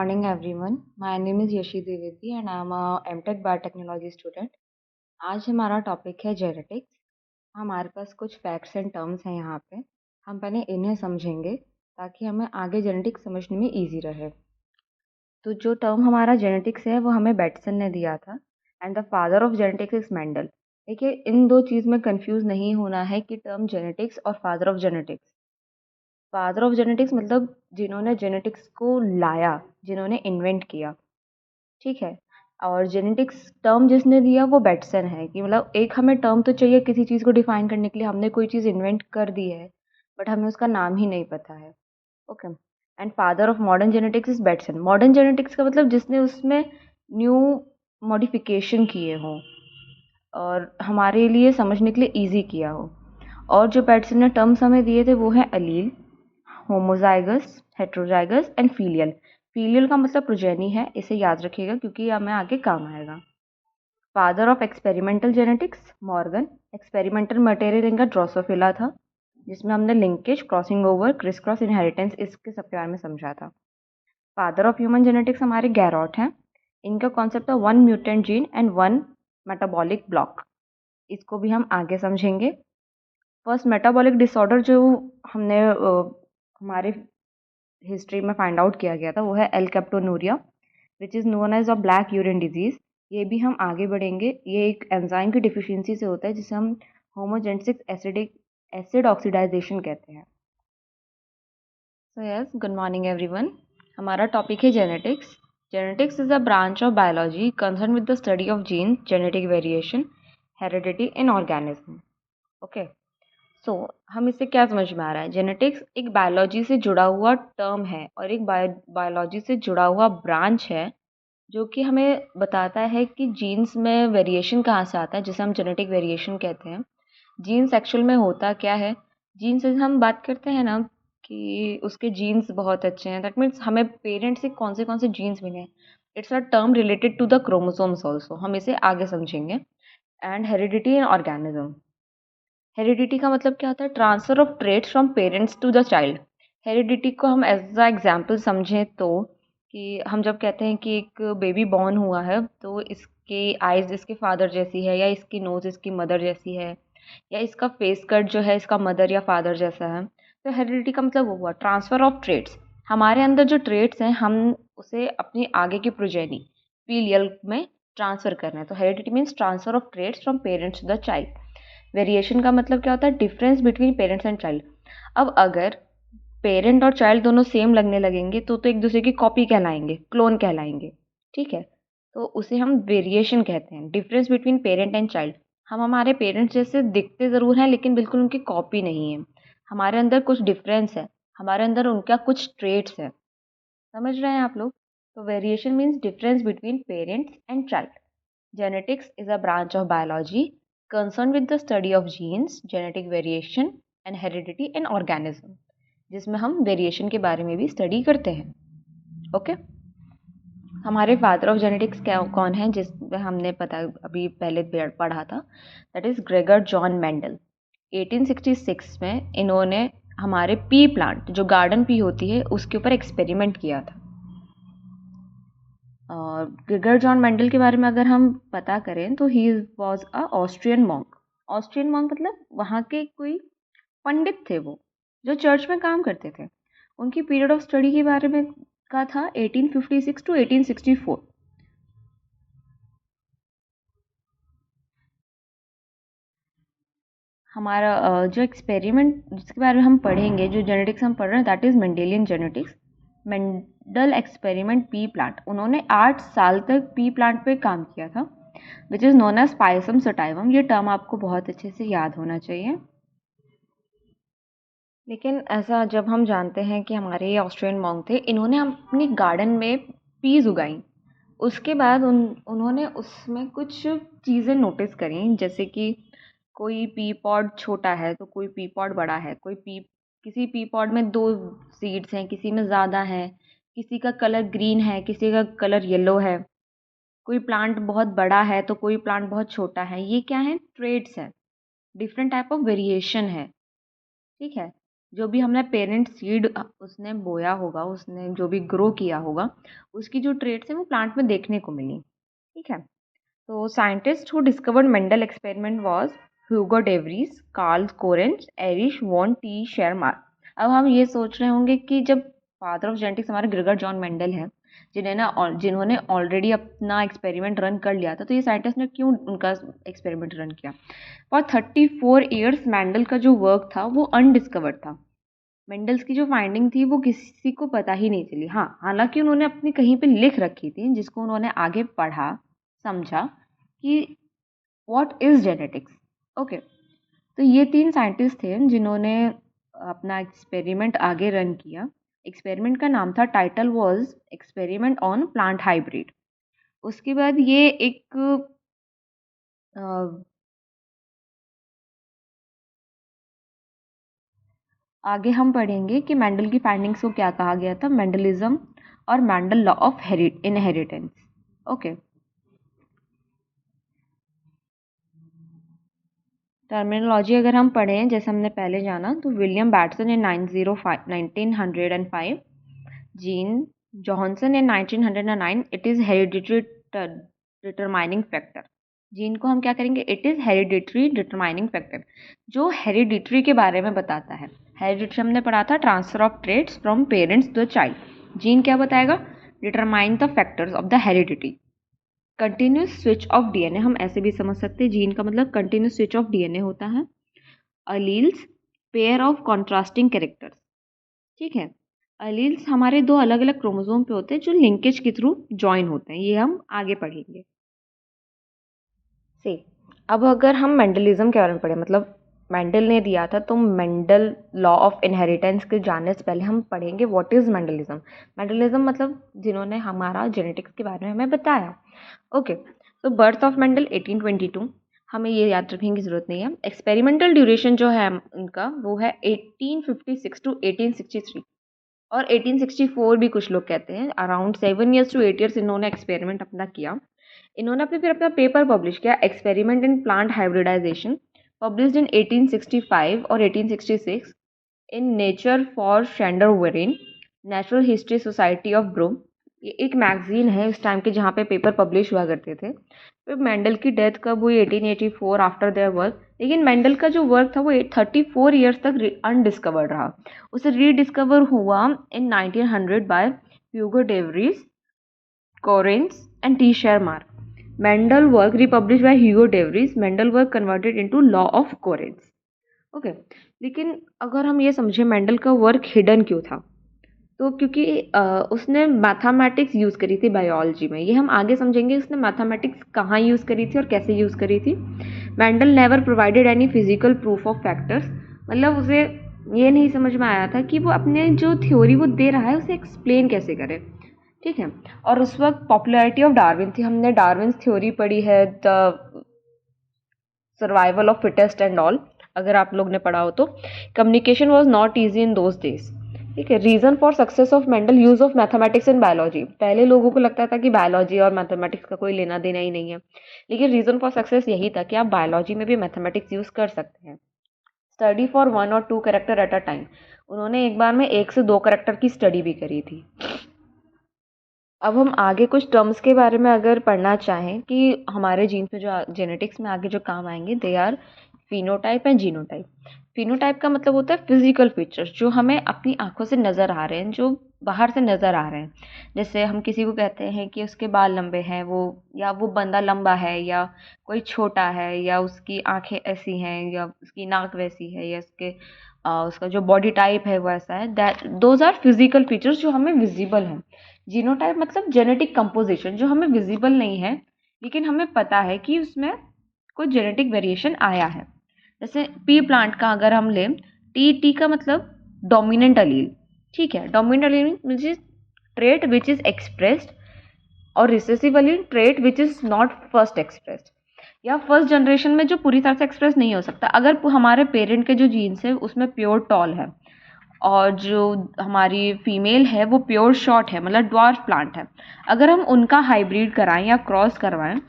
morning, everyone. My name is Yashi Dwivedi and I'm a MTech Biotechnology student. आज हमारा topic है genetics. हमारे पास कुछ फैक्ट्स एंड टर्म्स हैं यहाँ पे। हम पहले इन्हें समझेंगे ताकि हमें आगे जेनेटिक्स समझने में इजी रहे। तो जो टर्म हमारा जेनेटिक्स है वो हमें बैटसन ने दिया था and the father of genetics is Mendel. देखिए, इन दो चीज़ में कंफ्यूज नहीं होना है कि टर्म जेनेटिक्स और father of genetics. Father of genetics मतलब जिन्होंने जेनेटिक्स को लाया, जिन्होंने इन्वेंट किया, ठीक है। और जेनेटिक्स टर्म जिसने दिया वो बैटसन है कि मतलब एक हमें टर्म तो चाहिए किसी चीज़ को डिफाइन करने के लिए। हमने कोई चीज़ इन्वेंट कर दी है बट हमें उसका नाम ही नहीं पता है। Okay. And father of modern genetics is Bateson. Modern genetics का मतलब जिसने उसमें न्यू मॉडिफिकेशन किए हों और हमारे लिए समझने के लिए ईजी किया हो। और जो बैटसन ने टर्म्स हमें दिए थे वो है allele, homozygous, heterozygous and filial. Filial का मतलब प्रोजेनी है, इसे याद रखिएगा क्योंकि ये हमें आगे काम आएगा। Father of experimental genetics Morgan. Experimental material इनका ड्रोसोफिला था जिसमें हमने linkage, crossing over, criss cross, inheritance इसके सबके बारे में समझा था। फादर ऑफ ह्यूमन जेनेटिक्स हमारे गैरोट हैं। इनका कॉन्सेप्ट था one mutant gene and one metabolic block. इसको भी हम आगे समझेंगे। फर्स्ट मेटाबॉलिक डिसऑर्डर जो हमने हमारे हिस्ट्री में फाइंड आउट किया गया था वो है alkaptonuria which is known as a black urine disease. ये भी हम आगे बढ़ेंगे। ये एक एंजाइम की डिफिशियंसी से होता है जिसे हम होमोजेनेसिस एसिड ऑक्सीडाइजेशन कहते हैं। So yes, good morning everyone. हमारा टॉपिक है genetics. Genetics is a branch of biology concern with the study of gene, genetic variation, heredity in organism. Okay. So हम इससे क्या समझ में आ रहा है? जेनेटिक्स एक बायोलॉजी से जुड़ा हुआ टर्म है और एक बायोलॉजी से जुड़ा हुआ ब्रांच है जो कि हमें बताता है कि जीन्स में वेरिएशन कहाँ से आता है, जिसे हम जेनेटिक वेरिएशन कहते हैं। जीन्स एक्चुअल में होता क्या है? जीन्स से हम बात करते हैं ना कि उसके जीन्स बहुत अच्छे हैं, दैट मीन्स हमें पेरेंट्स से कौन से जीन्स मिले हैं। It's a term related to the chromosomes also, हम इसे आगे समझेंगे। And heredity in organism. Heredity का मतलब क्या होता है? Transfer of traits from parents to the child. Heredity को हम एज अ एग्जाम्पल समझें तो कि हम जब कहते हैं कि एक बेबी बॉर्न हुआ है तो इसके आइज़ इसके फादर जैसी है, या इसकी नोज़ इसकी मदर जैसी है, या इसका फेस कट जो है इसका मदर या फादर जैसा है। तो हेरिडिटी का मतलब वो हुआ ट्रांसफ़र ऑफ ट्रेट्स। हमारे अंदर जो ट्रेट्स हैं हम उसे अपनी आगे की प्रोजेनी फीलियल में ट्रांसफ़र कर रहे हैं। तो heredity means transfer of traits from parents to the child. Variation का मतलब क्या होता है? Difference between parents and child. अब अगर पेरेंट और चाइल्ड दोनों सेम लगने लगेंगे तो एक दूसरे की कॉपी कहलाएंगे, क्लोन कहलाएंगे, ठीक है। तो उसे हम वेरिएशन कहते हैं, difference between parent and child. हम हमारे पेरेंट्स जैसे दिखते ज़रूर हैं लेकिन बिल्कुल उनकी कॉपी नहीं है। हमारे अंदर कुछ डिफरेंस है, हमारे अंदर उनका कुछ ट्रेट्स है। समझ रहे हैं आप लोग? तो variation means difference between parents and child. Genetics is a branch of biology concerned with the study of genes, genetic variation and heredity in organism, जिसमें हम वेरिएशन के बारे में भी स्टडी करते हैं। ओके। हमारे फादर ऑफ जेनेटिक्स क्या कौन है जिसमें हमने पता अभी पहले पढ़ा था, that is Gregor John Mendel. 1866 में इन्होंने हमारे पी प्लांट, जो गार्डन पी होती है, उसके ऊपर एक्सपेरिमेंट किया था। और ग्रेगर जॉन मेंडल के बारे में अगर हम पता करें तो he was a Austrian monk. Austrian monk मतलब वहाँ के कोई पंडित थे वो, जो चर्च में काम करते थे। उनकी पीरियड ऑफ स्टडी के बारे में का था 1856 टू 1864। हमारा जो एक्सपेरिमेंट जिसके बारे में हम पढ़ेंगे, जो जेनेटिक्स हम पढ़ रहे हैं, that is Mendelian genetics. Mendel experiment P plant, उन्होंने 8 साल तक पी प्लांट पे काम किया था, which is known as Pisum sativum. ये टर्म आपको बहुत अच्छे से याद होना चाहिए। लेकिन ऐसा जब हम जानते हैं कि हमारे ये ऑस्ट्रियन मॉन्क थे, इन्होंने अपनी गार्डन में पीज़ उगाई। उसके बाद उन्होंने उसमें कुछ चीज़ें नोटिस करी, जैसे कि कोई पी पॉड छोटा है तो कोई पी पॉड बड़ा है, किसी पी पॉड में 2 सीड्स हैं, किसी में ज़्यादा हैं, किसी का कलर ग्रीन है, किसी का कलर येलो है, कोई प्लांट बहुत बड़ा है तो कोई प्लांट बहुत छोटा है। ये क्या है? ट्रेड्स हैं, डिफरेंट टाइप ऑफ वेरिएशन है, ठीक है। जो भी हमने पेरेंट सीड उसने बोया होगा, उसने जो भी ग्रो किया होगा, उसकी जो ट्रेट्स हैं वो प्लांट में देखने को मिली। ठीक है? तो scientist who discovered Mendel experiment was Hugo de Vries, Carl Correns, Erich von Tschermak. अब हम ये सोच रहे होंगे कि जब फादर ऑफ जेनेटिक्स हमारे ग्रेगर जॉन मेंडल हैं, जिन्होंने ऑलरेडी अपना एक्सपेरिमेंट रन कर लिया था, तो ये साइंटिस्ट ने क्यों उनका एक्सपेरिमेंट रन किया? फॉर 34 ईयर्स मेंडल का जो वर्क था वो अनडिस्कवर्ड था। मेंडल्स की जो फाइंडिंग थी वो किसी को पता ही नहीं चली। हाँ, हालांकि उन्होंने अपनी कहीं पे लिख रखी थी जिसको उन्होंने आगे पढ़ा, समझा कि व्हाट इज जेनेटिक्स। ओके, तो ये 3 साइंटिस्ट थे जिन्होंने अपना एक्सपेरिमेंट आगे रन किया। एक्सपेरिमेंट का नाम था, title was experiment on plant hybrid. उसके बाद ये एक आगे हम पढ़ेंगे कि मेंडल की फाइंडिंग्स को क्या कहा गया था, मेंडलिज्म और Mendel law of inheritance. Okay, terminology अगर हम पढ़ें जैसे हमने पहले जाना, तो William Bateson in 1905, gene Johannsen in 1909, it is hereditary determining factor. Gene को हम क्या करेंगे, it is hereditary determining factor, जो हेरिडिटरी के बारे में बताता है। हेरिडिटरी हमने पढ़ा था, transfer of traits from parents to child. Gene क्या बताएगा, determine the factors of the heredity. Continuous switch off DNA हम ऐसे भी समझ सकते हैं, जीन का मतलब कंटिन्यूस स्विच ऑफ डीएनए होता है। Alleles, pair of contrasting characters. ठीक है, अलील्स हमारे 2 अलग अलग क्रोमोसोम पे होते हैं जो लिंकेज के थ्रू ज्वाइन होते हैं, ये हम आगे पढ़ेंगे। से अब अगर हम मेंडलिज्म के बारे में पढ़े, मतलब मेंडल ने दिया था, तो मेंडल लॉ ऑफ इनहेरिटेंस के जानने से पहले हम पढ़ेंगे व्हाट इज मेंडलिज्म। मेंडलिज्म मतलब जिन्होंने हमारा जेनेटिक्स के बारे में हमें बताया। ओके, तो बर्थ ऑफ मेंडल 1822, हमें ये याद रखने की जरूरत नहीं है। एक्सपेरिमेंटल ड्यूरेशन जो है उनका वो है 1856 टू 1863, और 1864 भी कुछ लोग कहते हैं। अराउंड 7 ईयर्स टू 8 ईयर्स इन्होंने एक्सपेरिमेंट अपना किया। इन्होंने फिर अपना पेपर पब्लिश किया, experiment in plant hybridization, published in 1865 और 1866 इन नेचर फॉर शेंडरवेरिन, natural history society of Brunn. ये एक मैगजीन है उस टाइम के जहाँ पे पेपर पब्लिश हुआ करते थे। फिर मेंडल की डेथ कब हुई, 1884 आफ्टर देयर वर्क। लेकिन मेंडल का जो वर्क था वो 34 ईयर्स तक अनडिस्कवर्ड रहा। उसे रीडिस्कवर हुआ in 1900 by Hugo de Vries, Correns and Tschermak. Mendel work republish by Hugo de Vries, Mendel work converted into law of Correns. Okay, लेकिन अगर हम ये समझे मेंडल का वर्क हिडन क्यों था, तो क्योंकि उसने मैथमेटिक्स यूज़ करी थी बायोलॉजी में। ये हम आगे समझेंगे उसने मैथमेटिक्स कहाँ यूज़ करी थी और कैसे यूज़ करी थी। Mendel never provided any physical proof of factors, मतलब उसे ये नहीं समझ में आया था कि वो अपने जो थ्योरी वो दे रहा है उसे एक्सप्लेन कैसे करे। ठीक है, और उस वक्त पॉपुलैरिटी ऑफ डार्विन थी। हमने डार्विन थ्योरी पढ़ी है, the survival of fittest and all, अगर आप लोग ने पढ़ा हो तो। Communication was not easy in those days. ठीक है, reason for success of Mendel, use of mathematics in biology. पहले लोगों को लगता था कि बायोलॉजी और मैथमेटिक्स का कोई लेना देना ही नहीं है, लेकिन रीजन फॉर सक्सेस यही था कि आप बायोलॉजी में भी मैथमेटिक्स यूज कर सकते हैं। स्टडी फॉर 1 और 2 कैरेक्टर एट अ टाइम, उन्होंने एक बार में 1 से 2 कैरेक्टर की स्टडी भी करी थी। अब हम आगे कुछ टर्म्स के बारे में अगर पढ़ना चाहें कि हमारे जीन पे जो जेनेटिक्स में आगे जो काम आएंगे, they are phenotype and genotype. Phenotype का मतलब होता है फिजिकल फीचर्स जो हमें अपनी आंखों से नज़र आ रहे हैं, जो बाहर से नज़र आ रहे हैं। जैसे हम किसी को कहते हैं कि उसके बाल लंबे हैं, वो या वो बंदा लंबा है, या कोई छोटा है, या उसकी आंखें ऐसी हैं, या उसकी नाक वैसी है, या उसका जो बॉडी टाइप है वो ऐसा है। That those are physical features जो हमें विजिबल हैं। जीनोटाइप मतलब जेनेटिक कंपोजिशन जो हमें विजिबल नहीं है, लेकिन हमें पता है कि उसमें कोई जेनेटिक वेरिएशन आया है। जैसे पी प्लांट का अगर हम लें, टी का मतलब डोमिनेंट अलील। ठीक है, dominant allele which is trait which is expressed, और recessive allele trait which is not first expressed, या फर्स्ट जनरेशन में जो पूरी तरह से एक्सप्रेस नहीं हो सकता। अगर हमारे पेरेंट के जो जीन्स है उसमें प्योर टॉल है, और जो हमारी फीमेल है वो प्योर शॉर्ट है, मतलब ड्वार्फ प्लांट है, अगर हम उनका हाइब्रिड कराएं या क्रॉस करवाएं,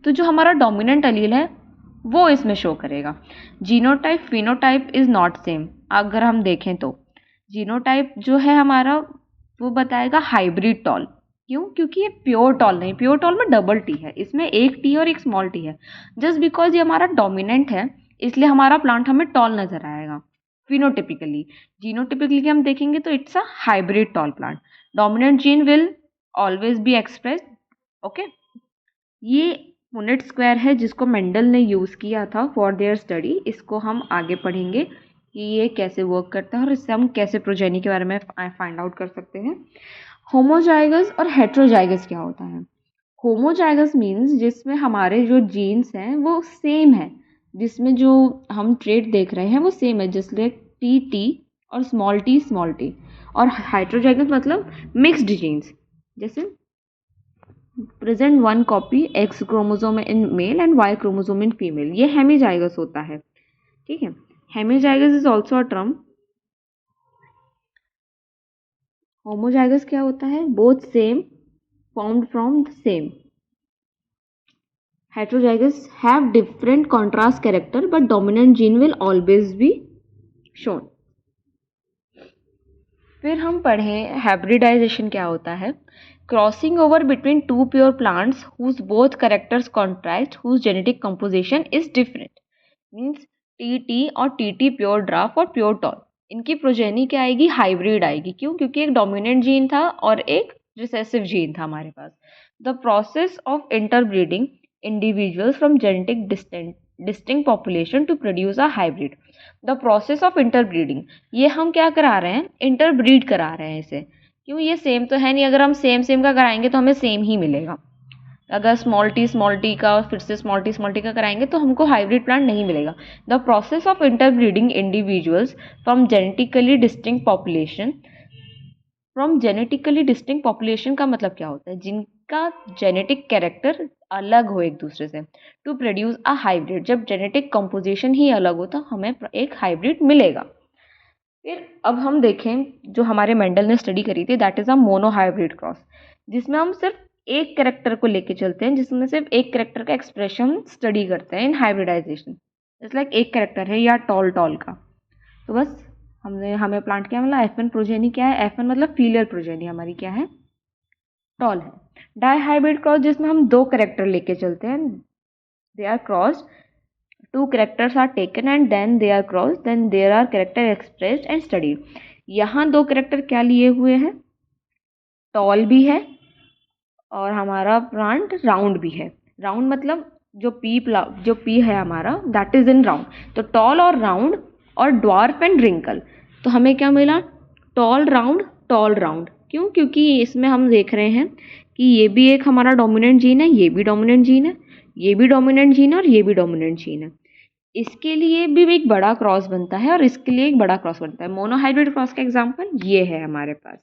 तो जो हमारा डोमिनेंट अलील है वो इसमें शो करेगा। Genotype phenotype is not same. अगर हम देखें तो जीनोटाइप जो है हमारा वो बताएगा हाइब्रिड टॉल। क्यों? क्योंकि ये प्योर टॉल नहीं, प्योर टॉल में डबल टी है, इसमें एक टी और एक स्मॉल टी है। जस्ट बिकॉज ये हमारा डोमिनेंट है इसलिए हमारा प्लांट हमें टॉल नजर आएगा फिनोटिपिकली। जीनोटिपिकली हम देखेंगे तो it's a hybrid tall plant. Dominant gene will always be expressed. Okay, ये पुनेट स्क्वायर है जिसको मेंडल ने यूज़ किया था फॉर देयर स्टडी। इसको हम आगे पढ़ेंगे कि ये कैसे वर्क करता है और इससे हम कैसे प्रोजेनी के बारे में फाइंड आउट कर सकते हैं। होमोजाइगस और हेट्रोजाइगस क्या होता है? होमोजाइगस मीन्स जिसमें हमारे जो जीन्स हैं वो सेम है, जिसमें जो हम ट्रेट देख रहे हैं वो सेम है, जैसे टी टी और स्मॉल टी स्मॉल टी। और हेट्रोजाइगस मतलब मिक्स्ड जीन्स, जैसे present one copy X chromosome in male and Y chromosome in female, ये हेमीजाइगस होता है। ठीक है, hemizygous is also a term. Homozygous क्या होता है? Both same, formed from the same. Heterozygous have different contrast character but dominant gene will always be shown. फिर हम पढ़ें हाइब्रिडाइजेशन क्या होता है। Crossing over between two pure plants whose both characters contrast whose genetic composition is different. Means T T और T T pure dwarf और pure toll, इनकी progeny क्या आएगी? हाइब्रिड आएगी। क्यों? क्योंकि एक डोमिनेंट जीन था और एक रिसेसिव जीन था हमारे पास। The process of interbreeding individuals from genetic distinct population to produce a hybrid. The process of interbreeding, ये हम क्या करा रहे हैं? इंटरब्रीड करा रहे हैं इसे। क्यों? ये सेम तो है नहीं, अगर हम सेम सेम का कराएंगे तो हमें सेम ही मिलेगा। अगर स्मॉल टी का और फिर से स्मॉल टी का कराएंगे तो हमको हाइब्रिड प्लांट नहीं मिलेगा। The process of interbreeding individuals from genetically distinct population. From genetically distinct population का मतलब क्या होता है? जिनका जेनेटिक कैरेक्टर अलग हो एक दूसरे से, टू प्रोड्यूस अ हाइब्रिड। जब जेनेटिक कंपोजिशन ही अलग हो तो हमें एक हाइब्रिड मिलेगा। फिर अब हम देखें जो हमारे मेंडल ने स्टडी करी थी, that is a mono hybrid cross, जिसमें हम सिर्फ एक कैरेक्टर को लेके चलते हैं, जिसमें सिर्फ एक कैरेक्टर का एक्सप्रेशन स्टडी करते हैं इन हाइब्रिडाइजेशन। जैसे लाइक एक कैरेक्टर है या टॉल टॉल का, तो बस हमें प्लांट क्या मिला? F1 प्रोजेनी क्या है? F1 मतलब फीलियर प्रोजेनी हमारी क्या है? टॉल है। डाई हाइब्रिड क्रॉस जिसमें हम दो कैरेक्टर लेके चलते हैं, they are cross, two characters are taken and then they are cross, then there are character expressed and studied. यहाँ दो कैरेक्टर क्या लिए हुए हैं? टॉल भी है और हमारा प्लांट राउंड भी है। राउंड मतलब जो पी है हमारा दैट इज इन राउंड, तो टॉल और राउंड और ड्वार्फ एंड रिंकल। तो हमें क्या मिला? Tall round. क्यों? क्योंकि इसमें हम देख रहे हैं कि ये भी एक हमारा डोमिनेंट जीन है, ये भी डोमिनेंट जीन है, ये भी डोमिनेंट जीन है और ये भी डोमिनेंट जीन है। इसके लिए भी एक बड़ा क्रॉस बनता है और इसके लिए एक बड़ा क्रॉस बनता है। मोनोहाइब्रिड क्रॉस का एग्जाम्पल ये है हमारे पास।